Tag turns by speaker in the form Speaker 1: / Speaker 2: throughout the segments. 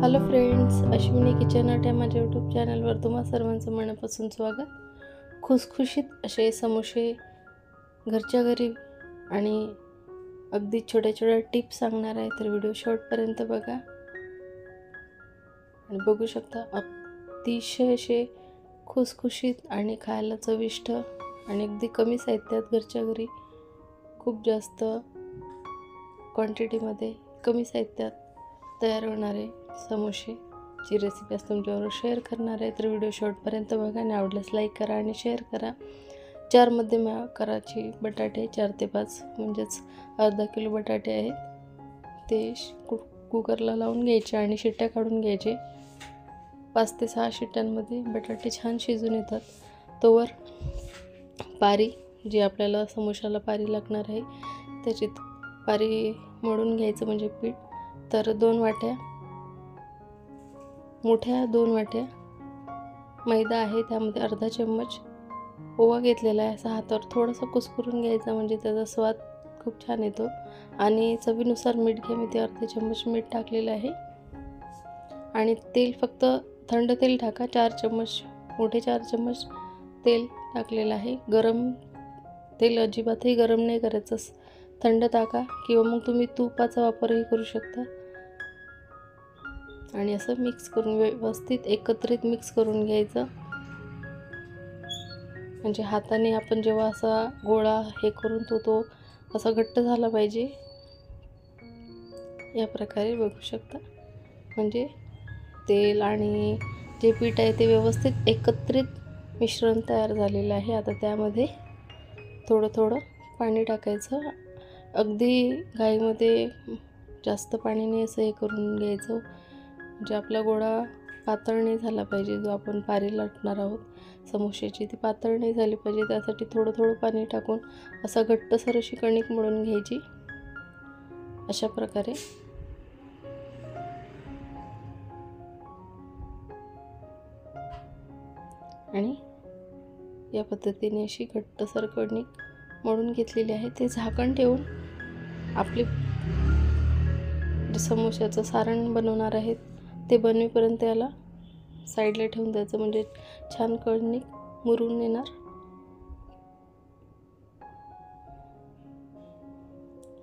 Speaker 1: Hello friends, Ashwini kitchen art या माझ्या YouTube चॅनलवर तुम्हा सर्वांचं मनापासून स्वागत. खुसखुशीत असे समोसे घरच्या घरी आणि अगदी छोट्या छोट्या टिप्स सांगणार आहे, तर व्हिडिओ शेवटपर्यंत बघा. आणि बघू शकता अतिशय असे खुसखुशीत आणि खायला चविष्ट आणि अगदी कमी साहित्यात घरच्या घरी खूप जास्त क्वांटिटीमध्ये कमी साहित्यात तयार होणारे समोसेची रेसिपी आज तुमच्याबरोबर शेअर करणार आहे. तर व्हिडिओ शेवटपर्यंत बघा आणि आवडल्यास लाईक करा आणि शेअर करा. 4 मध्यम आकाराचे बटाटे, 4 ते 5 म्हणजेच अर्धा किलो बटाटे आहेत. ते कुकरला लावून घ्यायचे आणि शिट्ट्या काढून घ्यायचे. 5 ते 6 शिट्ट्यांमध्ये बटाटे छान शिजून येतात. तोवर पारी, जी आपल्याला समोशाला पारी लागणार आहे, त्याची पारी मळून घ्यायचं म्हणजे पीठ. तर 2 वाट्या मोठ्या 2 वाट्या मैदा आहे, त्यामध्ये अर्धा चम्मच ओवा घेतलेला आहे. असा हातावर थोडासा कुस्करून घ्यायचा म्हणजे त्याचा स्वाद खूप छान येतो. आणि चवीनुसार मीठ घ्या. मी ते अर्धा चम्मच मीठ टाकलेलं आहे. आणि तेल फक्त थंड तेल टाका. 4 चम्मच मोठे 4 चम्मच तेल टाकलेलं आहे. गरम तेल अजिबातही गरम नाही करायचं, थंड टाका किंवा मग तुम्ही तुपाचा वापरही करू शकता. आणि असं मिक्स करून व्यवस्थित एकत्रित मिक्स करून घ्यायचं. म्हणजे हाताने आपण जेव्हा असा गोळा हे करून तो असा घट्ट झाला पाहिजे, या प्रकारे बघू शकता. म्हणजे तेल आणि जे पीठ आहे ते व्यवस्थित एकत्रित मिश्रण तयार झालेलं आहे. आता त्यामध्ये थोडं थोडं पाणी टाकायचं. अगदी घाईमध्ये जास्त पाणी नाही असं हे करून घ्यायचं, म्हणजे आपला गोळा पातळ नाही झाला पाहिजे. जो आपण पारी लाटणार आहोत समोश्याची, ती पातळ नाही झाली पाहिजे. त्यासाठी थोडं थोडं पाणी टाकून असं घट्टसर अशी कणिक मळून घ्यायची. अशा प्रकारे आणि या पद्धतीने अशी घट्टसर कणिक मळून घेतलेली आहे. ते झाकण ठेवून आपले जे समोश्याचं सारण बनवणार आहेत ते बनवेपर्यंत याला साईडला ठेवून द्यायचं, म्हणजे छान कणिक मुरून येणार.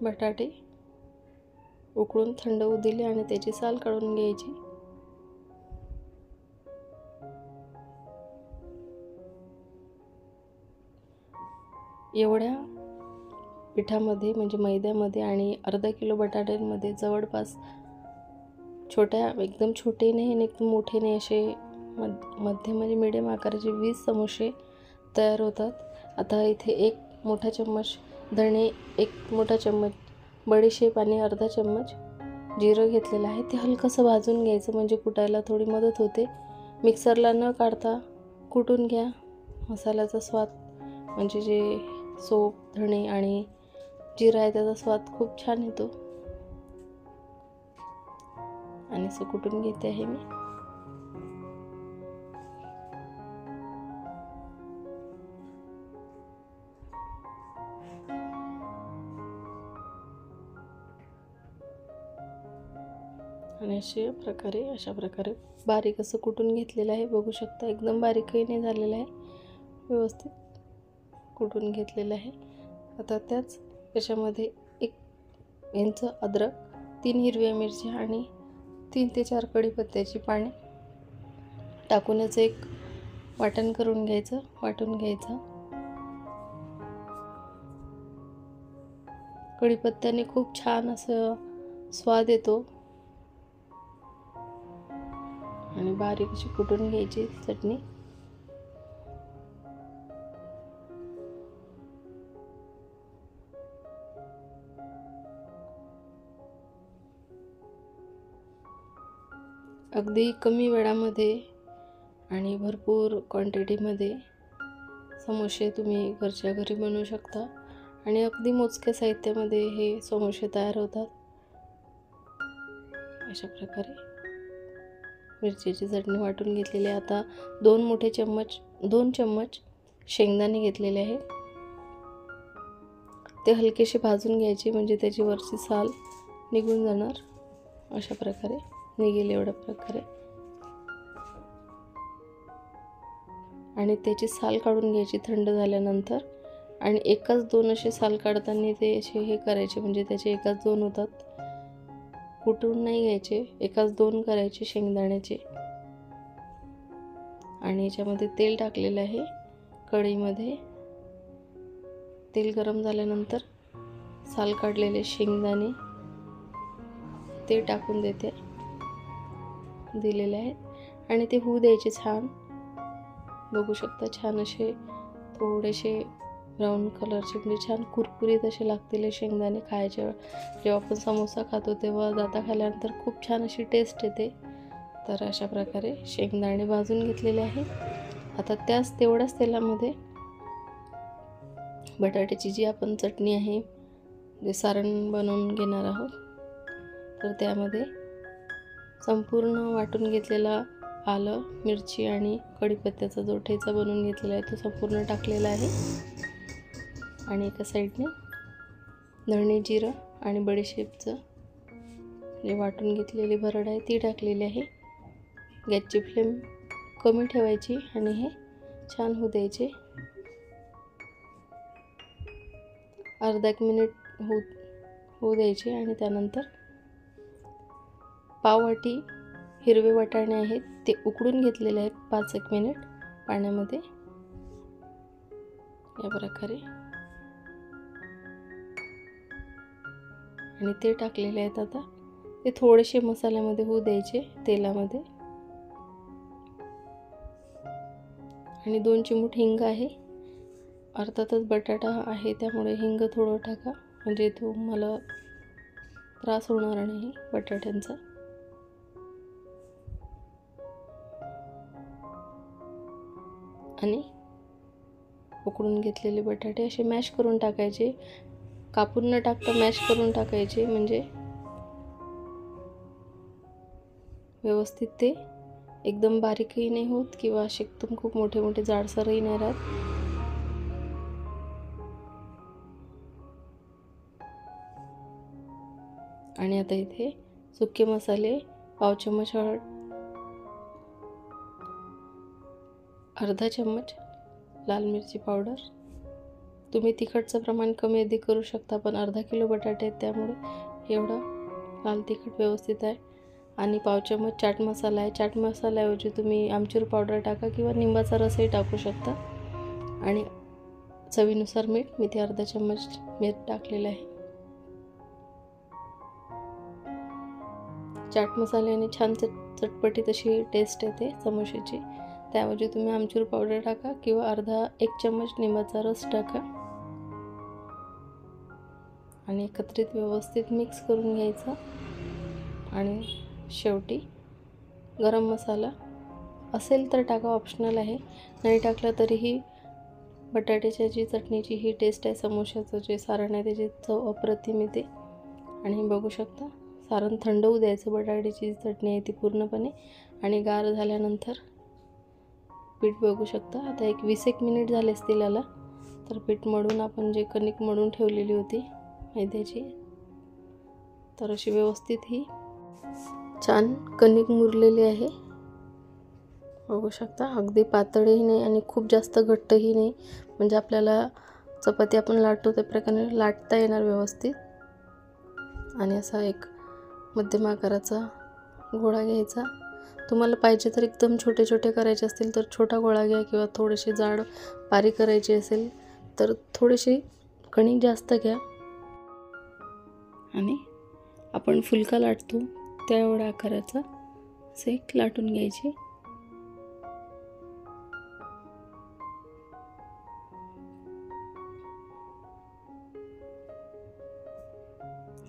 Speaker 1: बटाटे उकळून थंड होऊ दिले आणि त्याची साल काढून घ्यायची. एवढ्या पिठामध्ये म्हणजे मैद्यामध्ये आणि अर्धा किलो बटाट्यांमध्ये जवळपास छोट्या, एकदम छोटे नाही आणि एकदम मोठे नाही, असे मध्यम म्हणजे मीडियम आकाराचे 20 समोसे तयार होतात. आता इथे 1 मोठा चम्मच धणे, 1 मोठा चम्मच बडीशेप आणि अर्धा चम्मच जिरं घेतलेलं आहे. ते हलकंसं भाजून घ्यायचं म्हणजे कुटायला थोडी मदत होते. मिक्सरला न काढता कुटून घ्या. मसाल्याचा स्वाद म्हणजे जे सोप, धणे आणि जिरा आहे त्याचा स्वाद खूप छान येतो. आणि असं कुटून घेते आहे मी. आणि अशा प्रकारे बारीक असं कुटून घेतलेलं आहे. बघू शकता एकदम बारीकही नाही झालेलं आहे, व्यवस्थित कुटून घेतलेलं आहे. आता त्याच्यामध्ये 1 इंच अद्रक, 3 हिरव्या मिरच्या आणि 3 ते 4 कढीपत्त्याची पाने टाकून याचं एक वाटण करून घ्यायचं, वाटून घ्यायचं. कढीपत्त्याने खूप छान असं स्वाद येतो. आणि बारीक अशी कुटून घ्यायची चटणी. अगदी कमी वेळामध्ये आणि भरपूर क्वांटिटीमध्ये समोसे तुम्ही घरच्या घरी बनवू शकता. आणि अगदी मोजक्या साहित्यामध्ये हे समोसे तयार होतात. अशा प्रकारे मिरचीची चटणी वाटून घेतलेली आहे. आता 2 चम्मच शेंगदाणे घेतलेले आहे. ते हलकेसे भाजून घ्यायचे म्हणजे त्याची वरची साल निघून जाणार. अशा प्रकारे निघेल एवढ्या प्रकारे. आणि त्याची साल काढून घ्यायची थंड झाल्यानंतर. आणि एकाच दोन असे साल काढताना ते असे हे करायचे, म्हणजे त्याचे एकाच दोन होतात, कुटून नाही घ्यायचे, एकाच दोन करायचे शेंगदाण्याचे. आणि याच्यामध्ये तेल टाकलेलं आहे कढईमध्ये. तेल गरम झाल्यानंतर साल काढलेले शेंगदाणे ते टाकून दिलेले आहेत आणि ते होऊ द्यायचे छान. बघू शकता छान असे थोडेसे ब्राऊन कलरचे, म्हणजे छान कुरकुरीत असे लागतील शेंगदाणे खायच्या. जेव्हा आपण समोसा खातो तेव्हा दाता खाल्यानंतर खूप छान अशी टेस्ट येते. तर अशा प्रकारे शेंगदाणे भाजून घेतलेले आहेत. आता तेवढ्याच तेलामध्ये बटाट्याची जी आपण चटणी आहे, जे सारण बनवून घेणार आहोत, तर त्यामध्ये संपूर्ण वाटून घेतलेला आलं, मिरची आणि कढीपत्त्याचा जो ठेचा बनवून घेतलेला आहे तो संपूर्ण टाकलेला आहे. आणि एका साईडने धणे, जिरं आणि बडीशेपचं जे वाटून घेतलेली भरड आहे ती टाकलेली आहे. गॅसची फ्लेम कमी ठेवायची आणि हे छान होऊ द्यायचे. अर्धा एक मिनिट होऊ द्यायचे. आणि त्यानंतर पाववाटी हिरवे वाटाणे आहेत ते उकडून घेतलेले आहेत 5-1 मिनिट पाण्यामध्ये या प्रकारे. आणि ते टाकलेले आहेत. आता ते थोडेसे मसाल्यामध्ये होऊ द्यायचे तेलामध्ये. आणि 2 चिमूट हिंग आहे. अर्थातच बटाटा आहे त्यामुळे हिंग थोडं टाका, म्हणजे तुम्हाला त्रास होणार नाही बटाट्यांचा. आणि उकडून घेतलेले बटाटे असे मॅश करून टाकायचे, कापून न टाकता मॅश करून टाकायचे, म्हणजे व्यवस्थित ते एकदम बारीकही नाही होत किंवा असे एकदम खूप मोठे मोठे जाडसरही नाही राहत. आणि आता इथे सुके मसाले, पाव चम्मच हळद, अर्धा चम्मच लाल मिरची पावडर. तुम्ही तिखटचं प्रमाण कमी अधिक करू शकता, पण अर्धा किलो बटाटे आहेत त्यामुळे एवढा लाल तिखट व्यवस्थित आहे. आणि पाव चम्मच चाट मसाला आहे. चाट मसाल्याऐवजी तुम्ही आमचूर पावडर टाका किंवा निंबाचा रसही टाकू शकता. आणि चवीनुसार मीठ, मी ते अर्धा चम्मच मीठ टाकलेलं आहे. चाट मसाल्याने छान चटपटीत अशी टेस्ट येते समोशाची. त्याऐवजी तुम्ही आमचूर पावडर टाका किंवा अर्धा 1 चम्मच निंबाचा रस टाका. आणि एकत्रित व्यवस्थित मिक्स करून घ्यायचं. आणि शेवटी गरम मसाला असेल तर टाका, ऑप्शनल आहे. नाही टाकला तरीही बटाट्याच्या जी चटणीची ही टेस्ट आहे, समोशाचं जे सारण आहे त्याची चव अप्रतिम येते. आणि बघू शकता सारण थंड होऊ द्यायचं. बटाट्याची चटणी आहे ती पूर्णपणे. आणि गार झाल्यानंतर पीठ बघू शकता. आता 20-1 मिनिट झाले असतील याला. तर पीठ मळून आपण जे कणिक मळून ठेवलेली होती मैद्याची, तर अशी व्यवस्थित ही छान कणिक मुरलेली आहे. बघू शकता अगदी पातळही नाही आणि खूप जास्त घट्टही नाही, म्हणजे आपल्याला चपाती आपण लाटतो त्या प्रकारे लाटता येणार व्यवस्थित. आणि असा एक मध्यम आकाराचा गोळा घ्यायचा. तुम्हाला पाहिजे तर एकदम छोटे छोटे करायचे असतील तर छोटा गोळा घ्या, किंवा थोडेसे जाड बारीक करायचे असेल तर थोडेसे कणिक जास्त घ्या. आणि आपण फुलका लाटतो त्या एवढ्या आकाराचा असे लाटून घ्यायचे.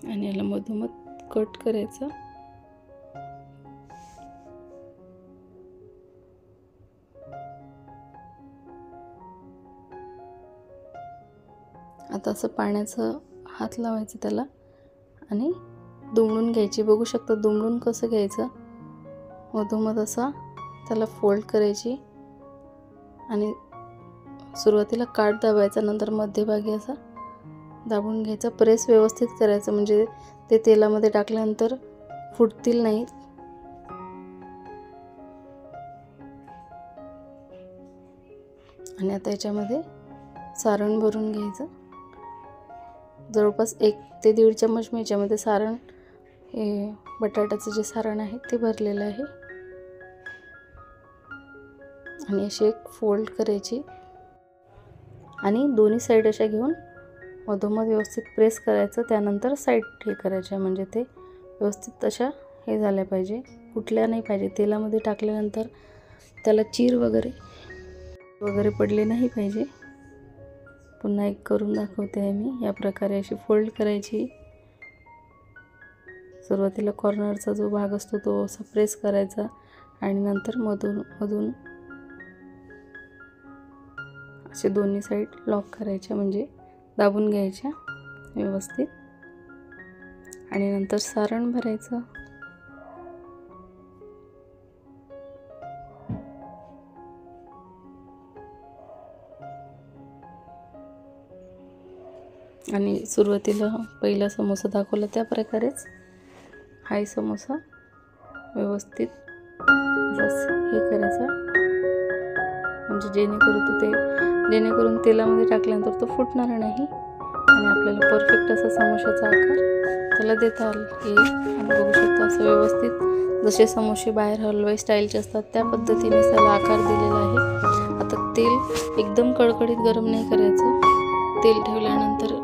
Speaker 1: आणि याला मधोमध कट करायचा. आता असं पाण्याचं हात लावायचं त्याला आणि दुमडून घ्यायची. बघू शकता दुमडून कसं घ्यायचं, मधोमध असा त्याला फोल्ड करायची. आणि सुरुवातीला काठ दाबायचा, नंतर मध्यभागी असा दाबून घ्यायचा. प्रेस व्यवस्थित करायचं, म्हणजे ते तेलामध्ये टाकल्यानंतर फुटतील नाहीत. आणि आता याच्यामध्ये सारण भरून घ्यायचं. जवळपास 1 ते 1.5 चम्मच मी याच्यामध्ये सारण, हे बटाट्याचं जे सारण आहे ते भरलेलं आहे. आणि अशी एक फोल्ड करायची आणि दोन्ही साईड अशा घेऊन मधोमध व्यवस्थित प्रेस करायचं. त्यानंतर साईड हे करायच्या, म्हणजे ते व्यवस्थित अशा हे झाल्या पाहिजे, फुटल्या नाही पाहिजे. तेलामध्ये टाकल्यानंतर त्याला चीर वगैरे पडले नाही पाहिजे. पुन्हा एक करून दाखवते आहे मी. या प्रकारे अशी फोल्ड करायची. सुरुवातीला कॉर्नरचा जो भाग असतो तो असा प्रेस करायचा आणि नंतर मधून असे दोन्ही साईड लॉक करायच्या, म्हणजे दाबून घ्यायच्या व्यवस्थित. आणि नंतर सारण भरायचं. आणि सुरुवातीला पहिला समोसा दाखवला त्या प्रकारेच हाही समोसा व्यवस्थित हे करायचा, म्हणजे जेणेकरून तेलामध्ये टाकल्यानंतर तो फुटणार नाही आणि आपल्याला परफेक्ट असा समोशाचा आकार त्याला देता येईल. आणि बघू शकता असं व्यवस्थित जसे समोसे बाहेर हलवाई स्टाईलचे असतात त्या पद्धतीने त्याला आकार दिलेला आहे. आता तेल एकदम कडकडीत गरम नाही करायचं. तेल ठेवल्यानंतर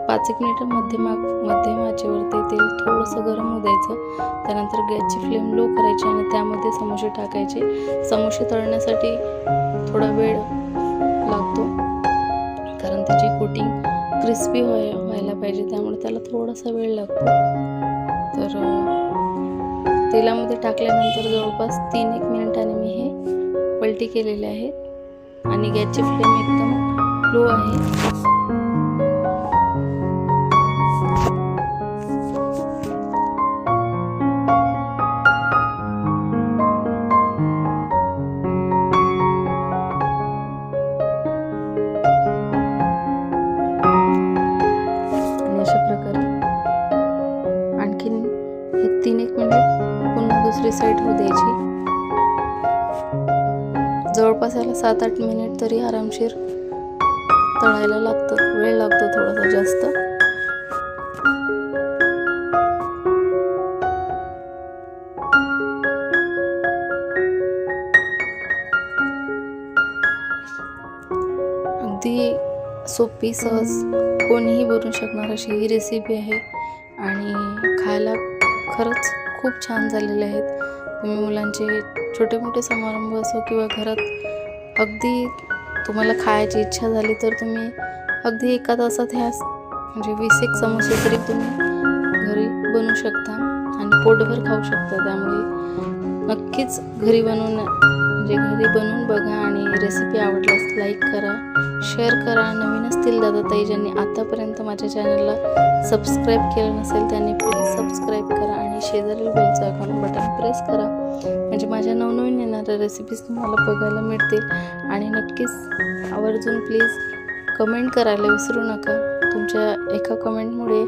Speaker 1: 5-1 मिनिट मध्यम आचेवर ते तेल थोडंसं गरम होऊ द्यायचं. त्यानंतर गॅसची फ्लेम लो करायची आणि त्यामध्ये समोसे टाकायचे. समोसे तळण्यासाठी थोडा वेळ लागतो, कारण त्याची कोटिंग क्रिस्पी व्हायला पाहिजे, त्यामुळे त्याला थोडासा वेळ लागतो. तर तेलामध्ये टाकल्यानंतर जवळपास 3-1 मिनिटांनी मी हे पलटी केलेले आहेत आणि गॅसची फ्लेम एकदम लो आहे. आणखीन हे 3-1 मिनिट पुन्हा दुसरी साईड होऊ द्यायची. जवळपास याला 7-8 मिनिट तरी आरामशीर तळायला लागतं. वेळ लागतो थोडासा जास्त. अगदी सोपी, सहज कोणीही बनवू शकणार अशी ही रेसिपी आहे आणि खायला खरंच खूप छान झालेले आहेत. तुम्ही मुलांचे छोटे मोठे समारंभ असो किंवा घरात अगदी तुम्हाला खायची इच्छा झाली तर तुम्ही अगदी 1 तासात ह्या म्हणजे 20-1 समोसे तरी तुम्ही घरी बनवू शकता आणि पोटभर खाऊ शकता. त्यामुळे नक्कीच घरी बनवून बघा आणि रेसिपी आवडल्यास लाईक करा, शेअर करा. नवीन असतील दादाताई ज्यांनी आतापर्यंत माझ्या चॅनलला सबस्क्राईब केलं नसेल त्यांनी प्लीज सबस्क्राईब करा आणि शेजारील बेलचं आयकॉन बटन प्रेस करा, म्हणजे माझ्या नवनवीन येणाऱ्या रेसिपीज तुम्हाला बघायला मिळतील. आणि नक्कीच आवर्जून प्लीज कमेंट करायला विसरू नका. तुमच्या एका कमेंटमुळे,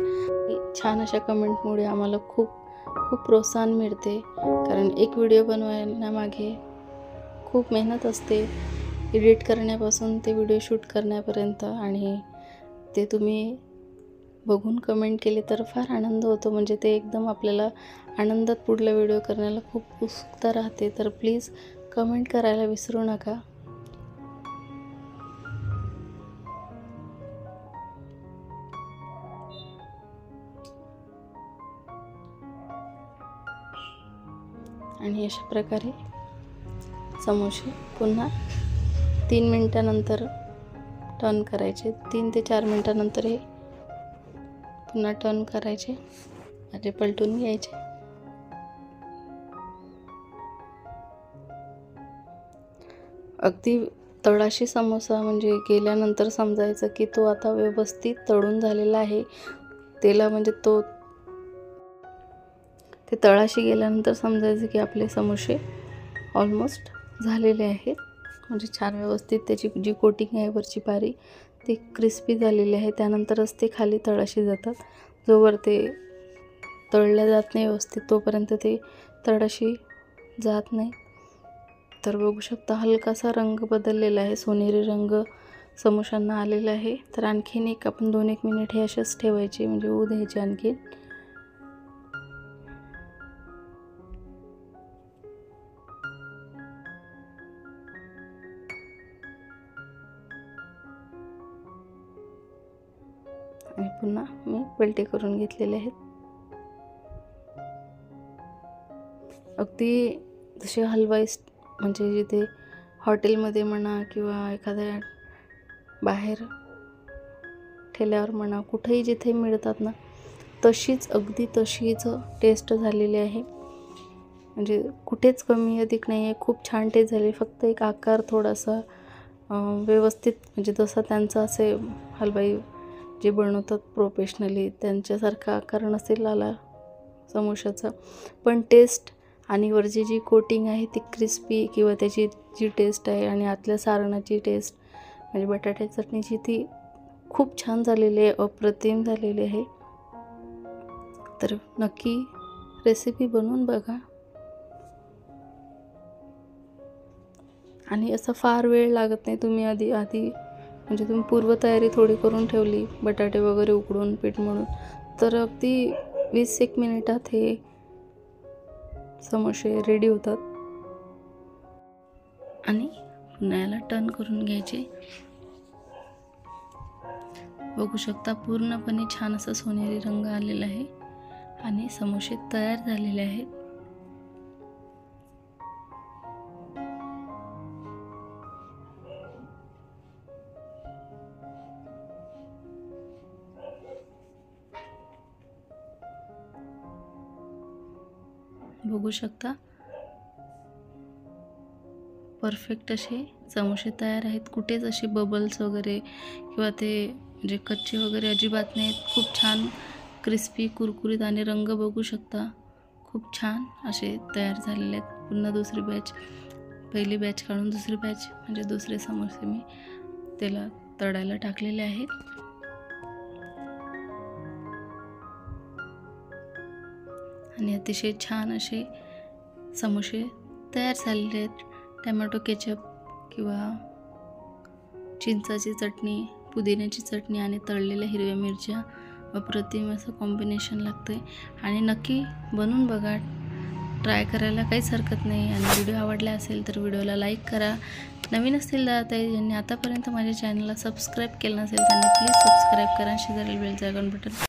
Speaker 1: छान अशा कमेंटमुळे आम्हाला खूप खूप प्रोत्साहन मिळते, कारण एक व्हिडिओ बनवण्यामागे खूप मेहनत असते, एडिट करण्यापासून ते व्हिडिओ शूट करण्यापर्यंत. आणि ते तुम्ही बघून कमेंट केले तर फार आनंद होतो, म्हणजे ते एकदम आपल्याला आनंदात पुढला व्हिडिओ करण्याला खूप उत्सुकता राहते. तर प्लीज कमेंट करायला विसरू नका. आणि अशा प्रकारे समोसे पुन्हा 3 मिनिटानंतर टर्न करायचे. 3 ते 4 मिनिटानंतर हे पुन्हा टर्न करायचे आणि पलटून घ्यायचे. अगदी तळाशी समोसा म्हणजे गेल्यानंतर समजायचं की तो आता व्यवस्थित तळून झालेला आहे. म्हणजे ते तळाशी गेल्यानंतर समजायचं की आपले समोसे ऑलमोस्ट झालेले आहेत. म्हणजे छान व्यवस्थित त्याची जी कोटिंग आहे वरची पारी ती क्रिस्पी झालेली आहे. त्यानंतरच ते खाली तळाशी जातात. जोवर ते तळल्या जात नाही व्यवस्थित तोपर्यंत ते तळाशी जात नाही. तर बघू शकता हलकासा रंग बदललेला आहे, सोनेरी रंग समोशांना आलेला आहे। तर आणखीन एक आपण 2-1 मिनिट हे असेच ठेवायचे, म्हणजे होऊ द्यायचे आणखीन। आणि पुन्हा मी पलटे करून घेतलेले आहेत। अगदी जसे हलवाई म्हणजे जिथे हॉटेलमध्ये म्हणा किंवा एखाद्या बाहेर ठेल्यावर म्हणा, कुठेही जिथे मिळतात ना, तशीच अगदी तशीच टेस्ट झालेली आहे। म्हणजे कुठेच कमी अधिक नाही आहे, खूप छान टेस्ट झाली। फक्त एक आकार थोडासा व्यवस्थित, म्हणजे जसा त्यांचा असे हलवाई जे बनवतात प्रोफेशनली त्यांच्यासारखा आकार नसेल आला समोशाचा, पण टेस्ट आणि वरची जी कोटिंग आहे ती क्रिस्पी किंवा त्याची जी टेस्ट आहे आणि आतल्या सारणाची टेस्ट म्हणजे बटाटे चटणीची ती खूप छान झालेली आहे, अप्रतिम झालेली आहे। तर नक्की रेसिपी बनवून बघा। आणि असं फार वेळ लागत नाही, तुम्ही आधी म्हणजे तुम्ही पूर्वतयारी थोडी करून ठेवली, बटाटे वगैरे उकडून पीठ मळून, तर अगदी 20-1 मिनिटात हे समोसे रेडी होतात। आणि पुन्हा याला टर्न करून घ्यायचे। बघू शकता पूर्णपणे छान असा सोनेरी रंग आलेला आहे आणि समोसे तयार झालेले आहेत। बघू शकता परफेक्ट असे समोसे तयार आहेत, कुठेच असे बबल्स वगैरे किंवा ते म्हणजे कच्चे वगैरे अजिबात नाहीत। खूप छान क्रिस्पी कुरकुरीत आणि रंग बघू शकता खूप छान असे तयार झालेले आहेत। पुन्हा दुसरी बॅच, पहिली बॅच काढून दुसरी बॅच म्हणजे दुसरे समोसे मी त्याला तळायला टाकलेले आहेत। आणि अतिशय छान असे समोसे तयार झालेले आहेत। टोमॅटो केचप किंवा चिंचाची चटणी, पुदिन्याची चटणी आणि तळलेल्या हिरव्या मिरच्या अप्रतिम असं कॉम्बिनेशन लागतंय। आणि नक्की बनवून बघा, ट्राय करायला काहीच हरकत नाही। आणि व्हिडिओ आवडला असेल तर व्हिडिओला लाईक करा। नवीन असतील दादाताई ज्यांनी आतापर्यंत माझ्या चॅनलला सबस्क्राईब केलं नसेल त्यांनी प्लीज सबस्क्राईब करा, शेजारील बेलचं आयकॉन बटन